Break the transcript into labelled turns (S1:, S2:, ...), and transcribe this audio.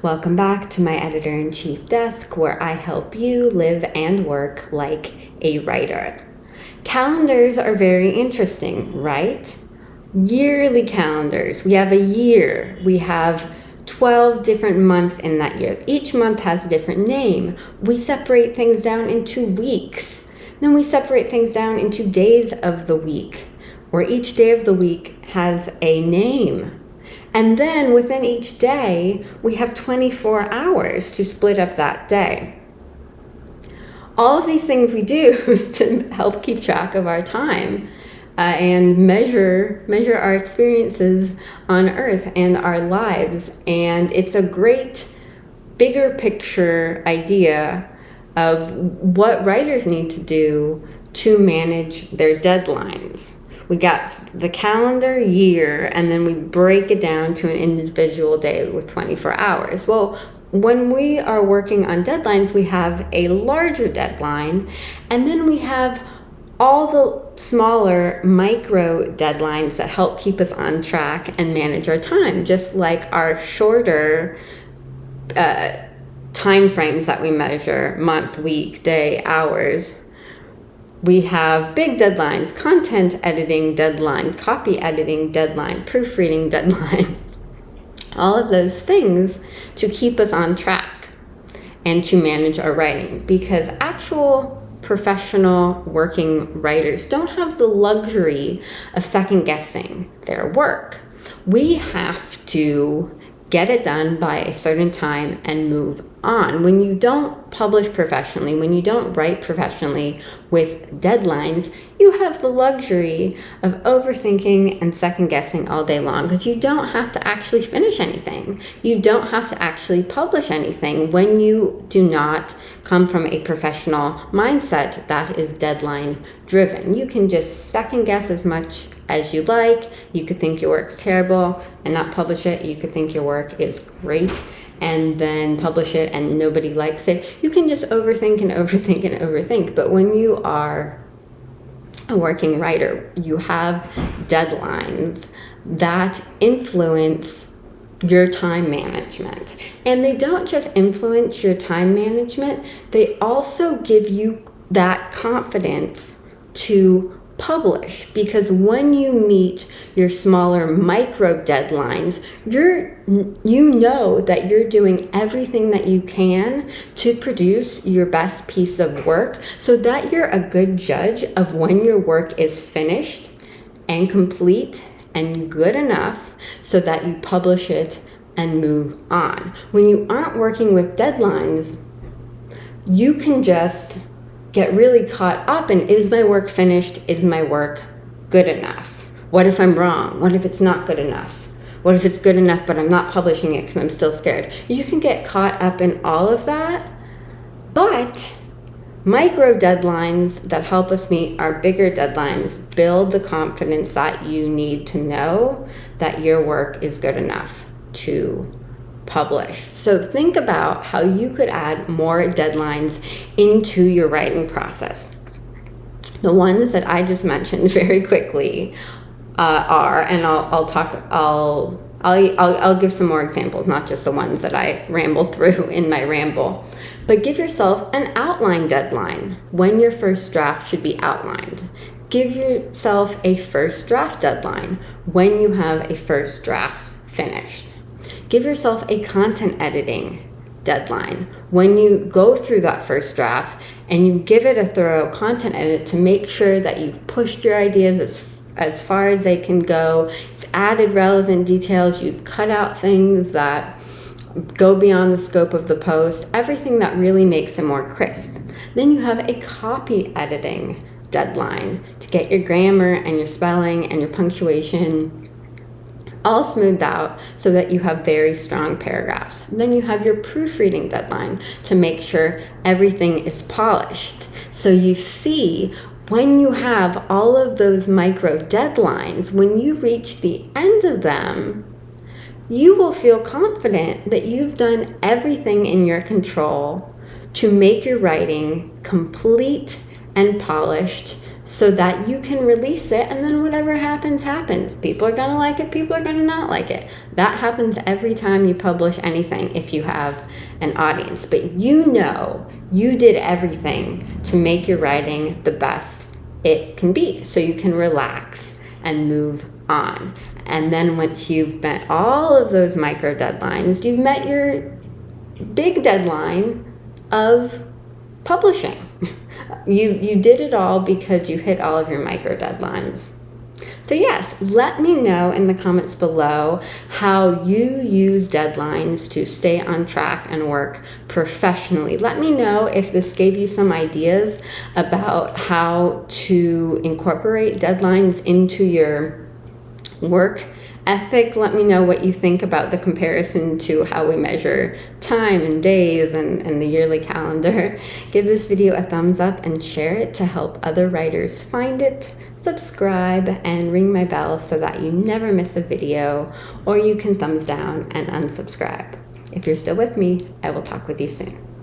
S1: Welcome back to my Editor-in-Chief desk, where I help you live and work like a writer. Calendars are very interesting, right? Yearly calendars. We have a year. We have 12 different months in that year. Each month has a different name. We separate things down into weeks. Then we separate things down into days of the week, where each day of the week has a name. And then within each day, we have 24 hours to split up that day. All of these things we do is to help keep track of our time and measure our experiences on Earth and our lives. And it's a great bigger picture idea of what writers need to do to manage their deadlines. We got the calendar year, and then we break it down to an individual day with 24 hours. Well, when we are working on deadlines, we have a larger deadline, and then we have all the smaller micro deadlines that help keep us on track and manage our time, just like our shorter time frames that we measure, month, week, day, hours. We have big deadlines, content editing deadline, copy editing deadline, proofreading deadline, all of those things to keep us on track and to manage our writing, because actual professional working writers don't have the luxury of second guessing their work. We have to get it done by a certain time and move on. When you don't publish professionally, when you don't write professionally with deadlines, you have the luxury of overthinking and second guessing all day long, because you don't have to actually finish anything. You don't have to actually publish anything when you do not come from a professional mindset that is deadline driven. You can just second guess as much as you like. You could think your work's terrible and not publish it. You could think your work is great and then publish it and nobody likes it. You can just overthink and overthink and overthink. But when you are a working writer, you have deadlines that influence your time management. And they don't just influence your time management, they also give you that confidence to publish, because when you meet your smaller micro deadlines, you know that you're doing everything that you can to produce your best piece of work, so that you're a good judge of when your work is finished and complete and good enough so that you publish it and move on. When you aren't working with deadlines, you can just get really caught up in, is my work finished? Is my work good enough? What if I'm wrong? What if it's not good enough? What if it's good enough but I'm not publishing it because I'm still scared? You can get caught up in all of that, but micro deadlines that help us meet our bigger deadlines build the confidence that you need to know that your work is good enough to publish. So think about how you could add more deadlines into your writing process. The ones that I just mentioned very quickly are, and I'll give some more examples, not just the ones that I rambled through in my ramble. But give yourself an outline deadline when your first draft should be outlined. Give yourself a first draft deadline when you have a first draft finished. Give yourself a content editing deadline when you go through that first draft and you give it a thorough content edit to make sure that you've pushed your ideas as far as they can go, you've added relevant details, you've cut out things that go beyond the scope of the post, everything that really makes it more crisp. Then you have a copy editing deadline to get your grammar and your spelling and your punctuation all smoothed out so that you have very strong paragraphs. Then you have your proofreading deadline to make sure everything is polished. So you see, when you have all of those micro deadlines, when you reach the end of them, you will feel confident that you've done everything in your control to make your writing complete and polished so that you can release it, and then whatever happens, happens. People are going to like it, people are going to not like it. That happens every time you publish anything if you have an audience. But you know you did everything to make your writing the best it can be, so you can relax and move on. And then once you've met all of those micro deadlines, you've met your big deadline of publishing. You did it all because you hit all of your micro deadlines. So yes, let me know in the comments below how you use deadlines to stay on track and work professionally. Let me know if this gave you some ideas about how to incorporate deadlines into your work ethic. Let me know what you think about the comparison to how we measure time and days and the yearly calendar. Give this video a thumbs up and share it to help other writers find it. Subscribe and ring my bell so that you never miss a video, or you can thumbs down and unsubscribe. If you're still with me, I will talk with you soon.